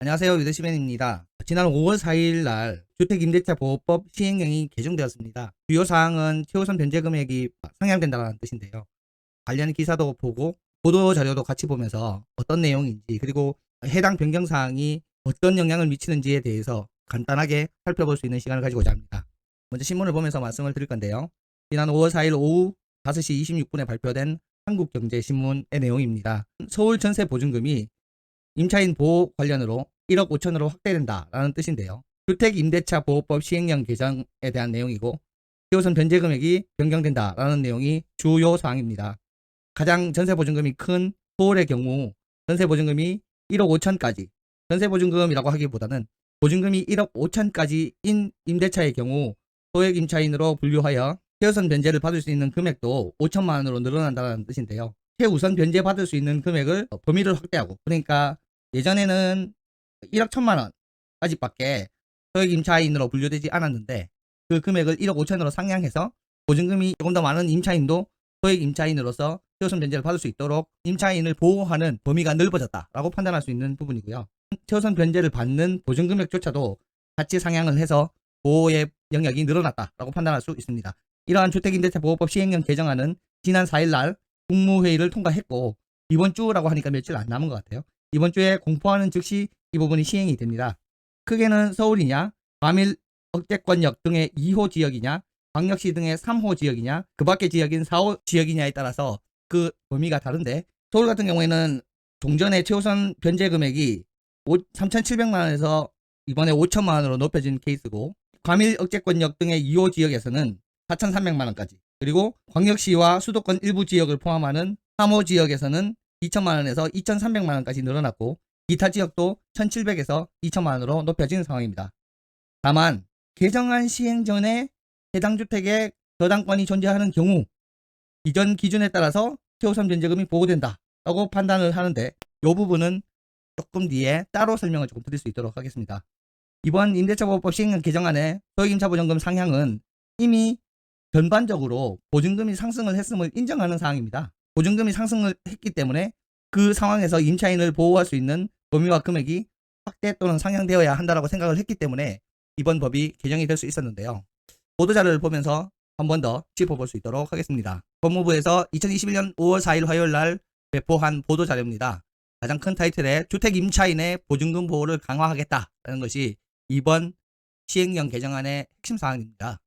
안녕하세요. 유대시맨입니다. 지난 5월 4일 날 주택임대차보호법 시행령이 개정되었습니다. 주요 사항은 최우선 변제 금액이 상향된다는 뜻인데요. 관련 기사도 보고 보도 자료도 같이 보면서 어떤 내용인지 그리고 해당 변경 사항이 어떤 영향을 미치는지에 대해서 간단하게 살펴볼 수 있는 시간을 가지고자 합니다. 먼저 신문을 보면서 말씀을 드릴 건데요. 지난 5월 4일 오후 5시 26분에 발표된 한국경제신문의 내용입니다. 서울 전세 보증금이 임차인 보호 관련으로 1억 5천으로 확대된다라는 뜻인데요. 주택임대차보호법 시행령 개정에 대한 내용이고 최우선 변제 금액이 변경된다라는 내용이 주요 사항입니다. 가장 전세보증금이 큰 서울의 경우 전세보증금이 1억 5천까지, 전세보증금이라고 하기보다는 보증금이 1억 5천까지인 임대차의 경우 소액 임차인으로 분류하여 최우선 변제를 받을 수 있는 금액도 5천만 원으로 늘어난다는 뜻인데요. 최우선 변제 받을 수 있는 금액을 범위를 확대하고, 그러니까 예전에는 1억 1천만 원까지밖에 소액 임차인으로 분류되지 않았는데 그 금액을 1억 5천으로 상향해서 보증금이 조금 더 많은 임차인도 소액 임차인으로서 최우선 변제를 받을 수 있도록 임차인을 보호하는 범위가 넓어졌다라고 판단할 수 있는 부분이고요. 최우선 변제를 받는 보증금액조차도 같이 상향을 해서 보호의 영역이 늘어났다라고 판단할 수 있습니다. 이러한 주택임대차보호법 시행령 개정안은 지난 4일 날 국무회의를 통과했고 이번 주라고 하니까 며칠 안 남은 것 같아요. 이번 주에 공포하는 즉시 이 부분이 시행이 됩니다. 크게는 서울이냐, 과밀 억제권역 등의 2호 지역이냐, 광역시 등의 3호 지역이냐, 그 밖의 지역인 4호 지역이냐에 따라서 그 범위가 다른데 서울 같은 경우에는 종전의 최우선 변제 금액이 3,700만 원에서 이번에 5천만 원으로 높여진 케이스고 과밀 억제권역 등의 2호 지역에서는 4,300만 원까지 그리고 광역시와 수도권 일부 지역을 포함하는 3호 지역에서는 2천만 원에서 2,300만 원까지 늘어났고 기타 지역도 1,700에서 2천만 원으로 높여진 상황입니다. 다만 개정안 시행 전에 해당 주택에 저당권이 존재하는 경우 이전 기준에 따라서 최우선 변제금이 보호된다라고 판단을 하는데 이 부분은 조금 뒤에 따로 설명을 조금 드릴 수 있도록 하겠습니다. 이번 임대차보호법 시행령 개정안의 소액임차보증금 상향은 이미 전반적으로 보증금이 상승을 했음을 인정하는 사항입니다. 보증금이 상승을 했기 때문에 그 상황에서 임차인을 보호할 수 있는 범위와 금액이 확대 또는 상향되어야 한다고 생각을 했기 때문에 이번 법이 개정이 될 수 있었는데요. 보도자료를 보면서 한 번 더 짚어볼 수 있도록 하겠습니다. 법무부에서 2021년 5월 4일 화요일 날 배포한 보도자료입니다. 가장 큰 타이틀에 주택 임차인의 보증금 보호를 강화하겠다라는 것이 이번 시행령 개정안의 핵심 사항입니다.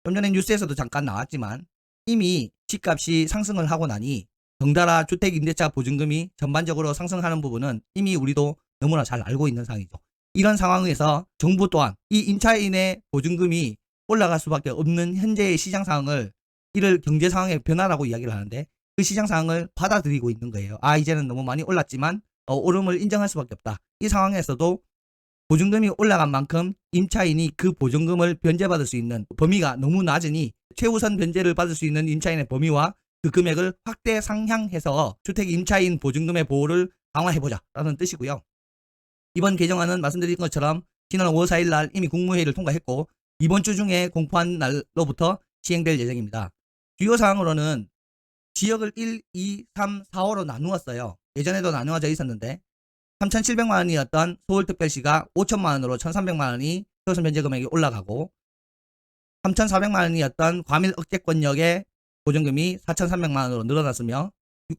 좀 전에 뉴스에서도 잠깐 나왔지만 이미 집값이 상승을 하고 나니 덩달아 주택임대차 보증금이 전반적으로 상승하는 부분은 이미 우리도 너무나 잘 알고 있는 상황이죠. 이런 상황에서 정부 또한 이 임차인의 보증금이 올라갈 수밖에 없는 현재의 시장 상황을 이를 경제 상황의 변화라고 이야기를 하는데 그 시장 상황을 받아들이고 있는 거예요. 이제는 너무 많이 올랐지만 오름을 인정할 수밖에 없다. 이 상황에서도 보증금이 올라간 만큼 임차인이 그 보증금을 변제받을 수 있는 범위가 너무 낮으니 최우선 변제를 받을 수 있는 임차인의 범위와 그 금액을 확대 상향해서 주택 임차인 보증금의 보호를 강화해보자 라는 뜻이고요. 이번 개정안은 말씀드린 것처럼 지난 5월 4일 날 이미 국무회의를 통과했고 이번 주 중에 공포한 날로부터 시행될 예정입니다. 주요 사항으로는 지역을 1, 2, 3, 4호로 나누었어요. 예전에도 나누어져 있었는데 3,700만 원이었던 서울특별시가 5천만 원으로 1,300만 원이 최우선 변제 금액이 올라가고 3,400만 원이었던 과밀 억제권역의 보증금이 4,300만 원으로 늘어났으며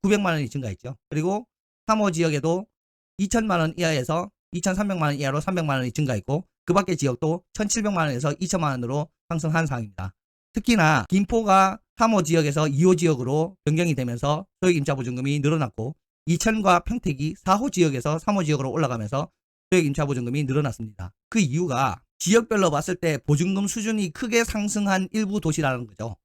900만 원이 증가했죠. 그리고 3호 지역에도 2천만 원 이하에서 2,300만 원 이하로 300만 원이 증가했고 그 밖의 지역도 1,700만 원에서 2천만 원으로 상승한 상황입니다. 특히나 김포가 3호 지역에서 2호 지역으로 변경이 되면서 소액임차보증금이 늘어났고 이천과 평택이 4호 지역에서 3호 지역으로 올라가면서 소액임차보증금이 늘어났습니다. 그 이유가 지역별로 봤을 때 보증금 수준이 크게 상승한 일부 도시라는 거죠.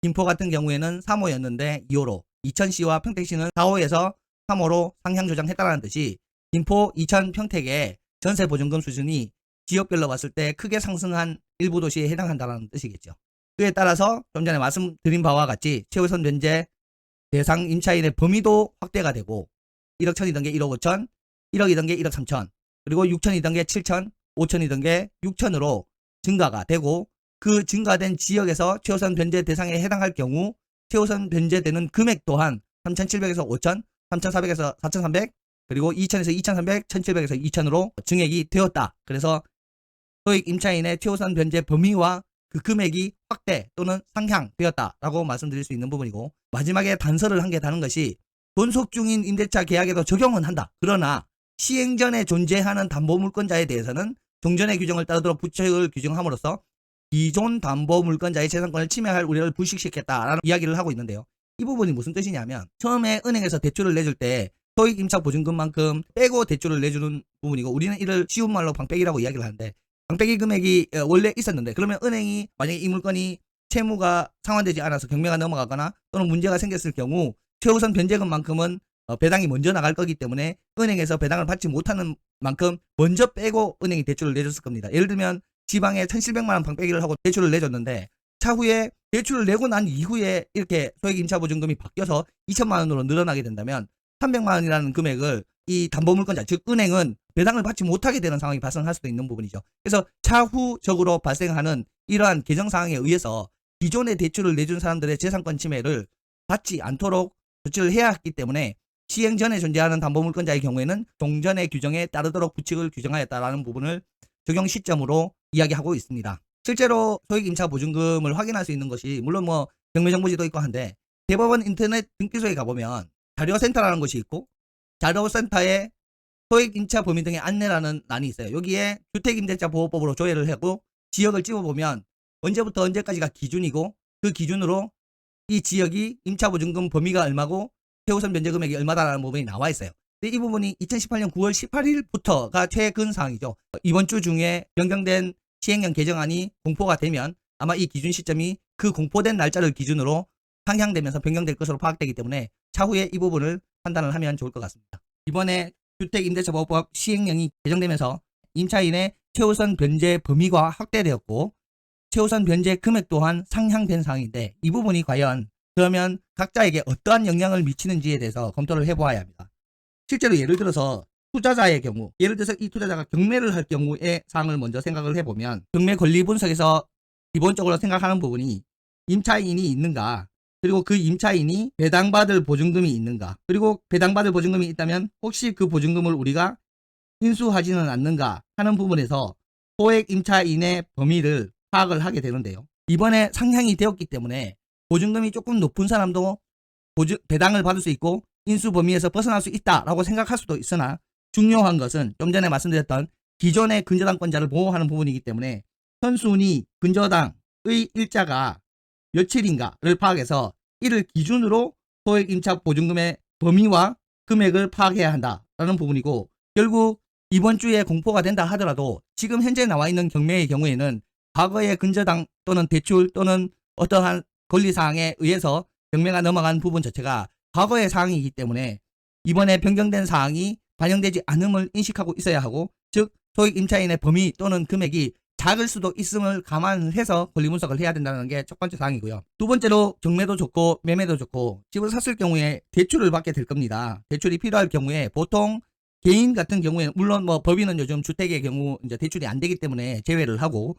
김포 같은 경우에는 3호였는데 2호로, 이천시와 평택시는 4호에서 3호로 상향 조정했다는 뜻이 김포, 이천, 평택의 전세 보증금 수준이 지역별로 봤을 때 크게 상승한 일부 도시에 해당한다는 뜻이겠죠. 그에 따라서 좀 전에 말씀드린 바와 같이 최우선 변제 대상 임차인의 범위도 확대가 되고 1억 1천이던 게 1억 5천, 1억이던 게 1억 3천, 그리고 6천이던 게 7천, 5천이던 게 6천으로 증가가 되고 그 증가된 지역에서 최우선 변제 대상에 해당할 경우 최우선 변제되는 금액 또한 3,700에서 5천, 3,400에서 4,300, 그리고 2,000에서 2,300, 1,700에서 2,000으로 증액이 되었다. 그래서 소액 임차인의 최우선 변제 범위와 그 금액이 확대 또는 상향되었다라고 말씀드릴 수 있는 부분이고, 마지막에 단서를 한 개 다는 것이 존속 중인 임대차 계약에도 적용은 한다. 그러나 시행 전에 존재하는 담보물권자에 대해서는 종전의 규정을 따르도록 부책을 규정함으로써 기존 담보물권자의 재산권을 침해할 우려를 불식시켰다라는 이야기를 하고 있는데요. 이 부분이 무슨 뜻이냐면, 처음에 은행에서 대출을 내줄 때 소액 임차 보증금만큼 빼고 대출을 내주는 부분이고, 우리는 이를 쉬운 말로 방빼기라고 이야기를 하는데, 방빼기 금액이 원래 있었는데, 그러면 은행이 만약에 이 물건이 채무가 상환되지 않아서 경매가 넘어가거나 또는 문제가 생겼을 경우 최우선 변제금만큼은 배당이 먼저 나갈 거기 때문에 은행에서 배당을 받지 못하는 만큼 먼저 빼고 은행이 대출을 내줬을 겁니다. 예를 들면 지방에 1,700만 원 방빼기를 하고 대출을 내줬는데, 차후에 대출을 내고 난 이후에 이렇게 소액 임차 보증금이 바뀌어서 2천만 원으로 늘어나게 된다면 300만 원이라는 금액을 이 담보물권자, 즉 은행은 배당을 받지 못하게 되는 상황이 발생할 수도 있는 부분이죠. 그래서 차후적으로 발생하는 이러한 개정 사항에 의해서 기존에 대출을 내준 사람들의 재산권 침해를 받지 않도록 조치를 해야 했기 때문에 시행 전에 존재하는 담보물권자의 경우에는 종전의 규정에 따르도록 부칙을 규정하였다라는 부분을 적용 시점으로 이야기하고 있습니다. 실제로 소액 임차 보증금을 확인할 수 있는 것이 물론 뭐 경매정보지도 있고 한데, 대법원 인터넷 등기소에 가보면 자료센터라는 것이 있고, 자료센터에 소액 임차 범위 등의 안내라는欄이 있어요. 여기에 주택임대차 보호법으로 조회를 하고 지역을 찍어보면 언제부터 언제까지가 기준이고, 그 기준으로 이 지역이 임차보증금 범위가 얼마고 최우선 변제 금액이 얼마다라는 부분이 나와 있어요. 근데 이 부분이 2018년 9월 18일부터가 최근 사항이죠. 이번 주 중에 변경된 시행령 개정안이 공포가 되면 아마 이 기준 시점이 그 공포된 날짜를 기준으로 상향되면서 변경될 것으로 파악되기 때문에 차후에 이 부분을 판단을 하면 좋을 것 같습니다. 이번에 주택임대차보호법 시행령이 개정되면서 임차인의 최우선 변제 범위가 확대되었고 최우선 변제 금액 또한 상향된 사항인데, 이 부분이 과연 그러면 각자에게 어떠한 영향을 미치는지에 대해서 검토를 해보아야 합니다. 실제로 예를 들어서 투자자의 경우, 예를 들어서 이 투자자가 경매를 할 경우의 사항을 먼저 생각을 해보면, 경매 권리 분석에서 기본적으로 생각하는 부분이 임차인이 있는가, 그리고 그 임차인이 배당받을 보증금이 있는가, 그리고 배당받을 보증금이 있다면 혹시 그 보증금을 우리가 인수하지는 않는가 하는 부분에서 소액 임차인의 범위를 파악을 하게 되는데요. 이번에 상향이 되었기 때문에 보증금이 조금 높은 사람도 배당을 받을 수 있고 인수 범위에서 벗어날 수 있다라고 생각할 수도 있으나, 중요한 것은 좀 전에 말씀드렸던 기존의 근저당권자를 보호하는 부분이기 때문에 선순위 근저당의 일자가 며칠인가를 파악해서 이를 기준으로 소액 임차 보증금의 범위와 금액을 파악해야 한다라는 부분이고, 결국 이번 주에 공포가 된다 하더라도 지금 현재 나와 있는 경매의 경우에는 과거의 근저당 또는 대출 또는 어떠한 권리사항에 의해서 경매가 넘어간 부분 자체가 과거의 사항이기 때문에 이번에 변경된 사항이 반영되지 않음을 인식하고 있어야 하고, 즉 소액 임차인의 범위 또는 금액이 작을 수도 있음을 감안해서 권리 분석을 해야 된다는 게 첫 번째 사항이고요. 두 번째로 경매도 좋고 매매도 좋고 집을 샀을 경우에 대출을 받게 될 겁니다. 대출이 필요할 경우에 보통 개인 같은 경우에 물론 뭐 법인은 요즘 주택의 경우 이제 대출이 안 되기 때문에 제외를 하고,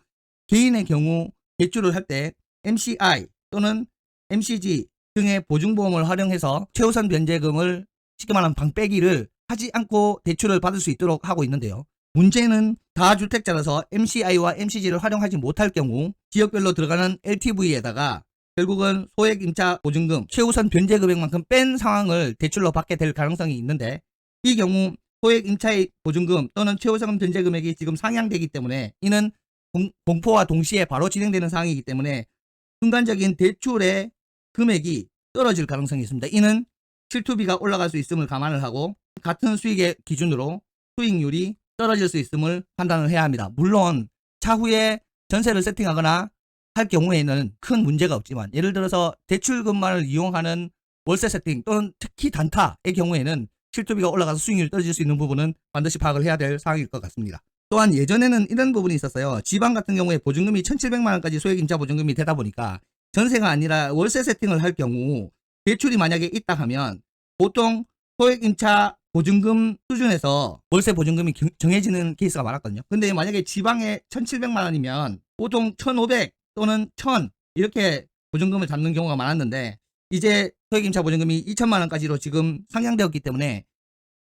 개인의 경우 대출을 할 때 MCI 또는 MCG 등의 보증보험을 활용해서 최우선 변제금을 쉽게 말하면 방빼기를 하지 않고 대출을 받을 수 있도록 하고 있는데요. 문제는 다주택자라서 MCI와 MCG를 활용하지 못할 경우 지역별로 들어가는 LTV에다가 결국은 소액 임차 보증금 최우선 변제 금액만큼 뺀 상황을 대출로 받게 될 가능성이 있는데, 이 경우 소액 임차의 보증금 또는 최우선 변제 금액이 지금 상향되기 때문에 이는 공포와 동시에 바로 진행되는 상황이기 때문에 순간적인 대출의 금액이 떨어질 가능성이 있습니다. 이는 실투비가 올라갈 수 있음을 감안을 하고 같은 수익의 기준으로 수익률이 떨어질 수 있음을 판단을 해야 합니다. 물론 차후에 전세를 세팅하거나 할 경우에는 큰 문제가 없지만, 예를 들어서 대출금만을 이용하는 월세 세팅 또는 특히 단타의 경우에는 실투비가 올라가서 수익률이 떨어질 수 있는 부분은 반드시 파악을 해야 될 사항일 것 같습니다. 또한 예전에는 이런 부분이 있었어요. 지방 같은 경우에 보증금이 1,700만 원까지 소액 임차 보증금이 되다 보니까 전세가 아니라 월세 세팅을 할 경우 대출이 만약에 있다 하면 보통 소액 임차 보증금 수준에서 월세 보증금이 정해지는 케이스가 많았거든요. 근데 만약에 지방에 1,700만 원이면 보통 1,500 또는 1,000 이렇게 보증금을 잡는 경우가 많았는데, 이제 소액 임차 보증금이 2,000만 원까지로 지금 상향되었기 때문에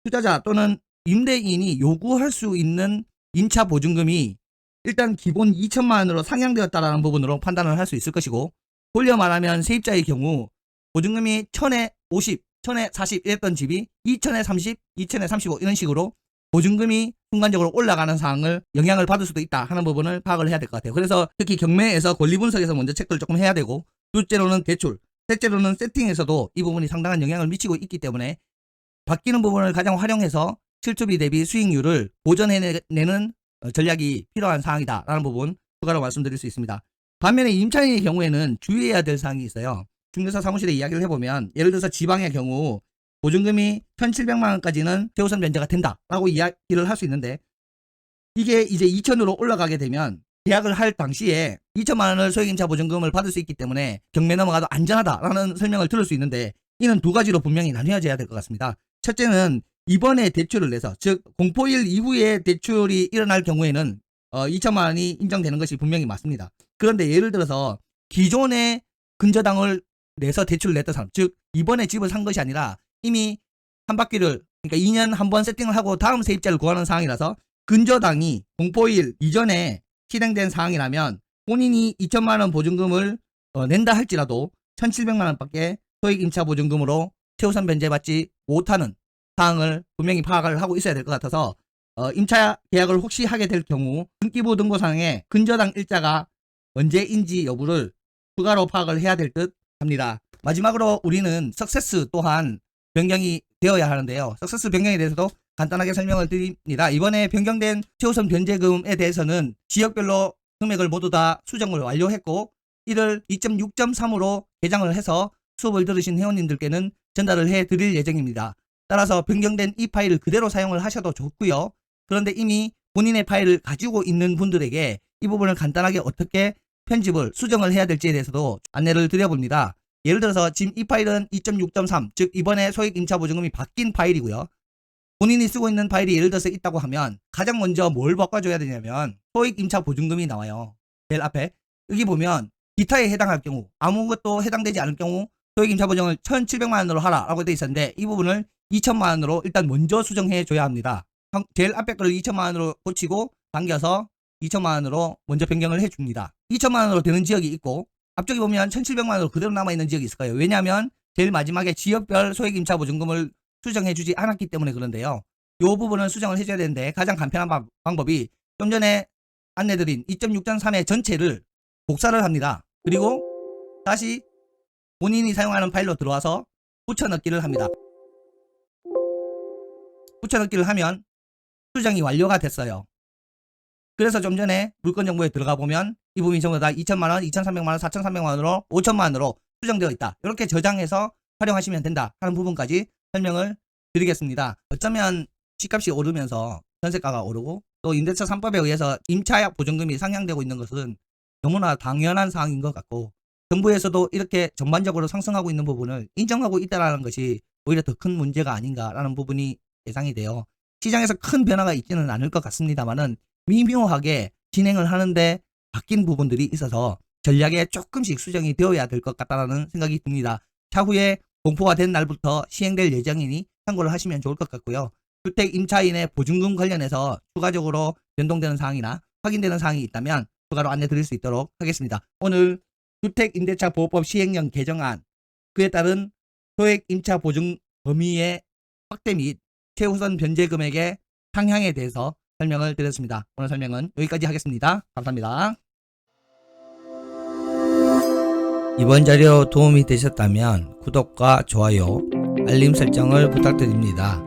투자자 또는 임대인이 요구할 수 있는 임차 보증금이 일단 기본 2천만 원으로 상향되었다라는 부분으로 판단을 할 수 있을 것이고, 돌려 말하면 세입자의 경우 보증금이 1000에 50, 1000에 40 이랬던 집이 2000에 30, 2000에 35 이런 식으로 보증금이 순간적으로 올라가는 사항을 영향을 받을 수도 있다 하는 부분을 파악을 해야 될 것 같아요. 그래서 특히 경매에서 권리 분석에서 먼저 체크를 조금 해야 되고, 둘째로는 대출, 셋째로는 세팅에서도 이 부분이 상당한 영향을 미치고 있기 때문에 바뀌는 부분을 가장 활용해서 실투비 대비 수익률을 보전해내는 전략이 필요한 사항이다라는 부분 추가로 말씀드릴 수 있습니다. 반면에 임차인의 경우에는 주의해야 될 사항이 있어요. 중개사 사무실에 이야기를 해보면, 예를 들어서 지방의 경우 보증금이 1,700만 원까지는 최우선 변제가 된다라고 이야기를 할 수 있는데, 이게 이제 2,000으로 올라가게 되면 계약을 할 당시에 2천만 원을 소액임차 보증금을 받을 수 있기 때문에 경매 넘어가도 안전하다라는 설명을 들을 수 있는데, 이는 두 가지로 분명히 나뉘어져야 될 것 같습니다. 첫째는 이번에 대출을 내서, 즉 공포일 이후에 대출이 일어날 경우에는 2천만 원이 인정되는 것이 분명히 맞습니다. 그런데 예를 들어서 기존에 근저당을 내서 대출을 냈던 사람, 즉 이번에 집을 산 것이 아니라 이미 한 바퀴를, 그러니까 2년 한 번 세팅을 하고 다음 세입자를 구하는 상황이라서 근저당이 공포일 이전에 실행된 상황이라면 본인이 2천만 원 보증금을 낸다 할지라도 1,700만 원밖에 소액 임차 보증금으로 최우선 변제받지 못하는 사항을 분명히 파악을 하고 있어야 될 것 같아서, 임차 계약을 혹시 하게 될 경우 등기부 등고상에 근저당 일자가 언제인지 여부를 추가로 파악을 해야 될 듯 합니다. 마지막으로 우리는 석세스 또한 변경이 되어야 하는데요. 석세스 변경에 대해서도 간단하게 설명을 드립니다. 이번에 변경된 최우선 변제금에 대해서는 지역별로 금액을 모두 다 수정을 완료했고, 이를 2.6.3으로 개정을 해서 수업을 들으신 회원님들께는 전달을 해드릴 예정입니다. 따라서 변경된 이 파일을 그대로 사용을 하셔도 좋고요. 그런데 이미 본인의 파일을 가지고 있는 분들에게 이 부분을 간단하게 어떻게 편집을 수정을 해야 될지에 대해서도 안내를 드려봅니다. 예를 들어서 지금 이 파일은 2.6.3, 즉 이번에 소액 임차 보증금이 바뀐 파일이고요. 본인이 쓰고 있는 파일이 예를 들어서 있다고 하면 가장 먼저 뭘 바꿔줘야 되냐면 소액 임차 보증금이 나와요. 제일 앞에 여기 보면 기타에 해당할 경우, 아무것도 해당되지 않을 경우 소액 임차 보증을 1,700만 원으로 하라 라고 되어 있었는데, 이 부분을 2천만 원으로 일단 먼저 수정해 줘야 합니다. 제일 앞에 거를 2천만 원으로 고치고 당겨서 2천만 원으로 먼저 변경을 해 줍니다. 2천만 원으로 되는 지역이 있고, 앞쪽에 보면 1,700만 원으로 그대로 남아있는 지역이 있을 거예요. 왜냐하면 제일 마지막에 지역별 소액 임차 보증금을 수정해 주지 않았기 때문에 그런데요. 이 부분을 수정을 해줘야 되는데, 가장 간편한 방법이 좀 전에 안내드린 2.6.3의 전체를 복사를 합니다. 그리고 다시 본인이 사용하는 파일로 들어와서 붙여넣기를 합니다. 붙여넣기를 하면 수정이 완료가 됐어요. 그래서 좀 전에 물건 정보에 들어가 보면 이 부분이 전부 다 2천만 원, 2,300만 원, 4,300만 원으로 5천만 원으로 수정되어 있다. 이렇게 저장해서 활용하시면 된다 하는 부분까지 설명을 드리겠습니다. 어쩌면 집값이 오르면서 전세가가 오르고 또 임대차 3법에 의해서 임차약 보증금이 상향되고 있는 것은 너무나 당연한 사항인 것 같고, 정부에서도 이렇게 전반적으로 상승하고 있는 부분을 인정하고 있다는 것이 오히려 더 큰 문제가 아닌가라는 부분이 예상이 돼요. 시장에서 큰 변화가 있지는 않을 것 같습니다만은 미묘하게 진행을 하는데 바뀐 부분들이 있어서 전략에 조금씩 수정이 되어야 될 것 같다는 생각이 듭니다. 차후에 공포가 된 날부터 시행될 예정이니 참고를 하시면 좋을 것 같고요. 주택 임차인의 보증금 관련해서 추가적으로 변동되는 사항이나 확인되는 사항이 있다면 추가로 안내 드릴 수 있도록 하겠습니다. 오늘 주택임대차보호법 시행령 개정안, 그에 따른 소액 임차 보증 범위의 확대 및 최우선 변제 금액의 상향에 대해서 설명을 드렸습니다. 오늘 설명은 여기까지 하겠습니다. 감사합니다. 이번 자료 도움이 되셨다면 구독과 좋아요, 알림 설정을 부탁드립니다.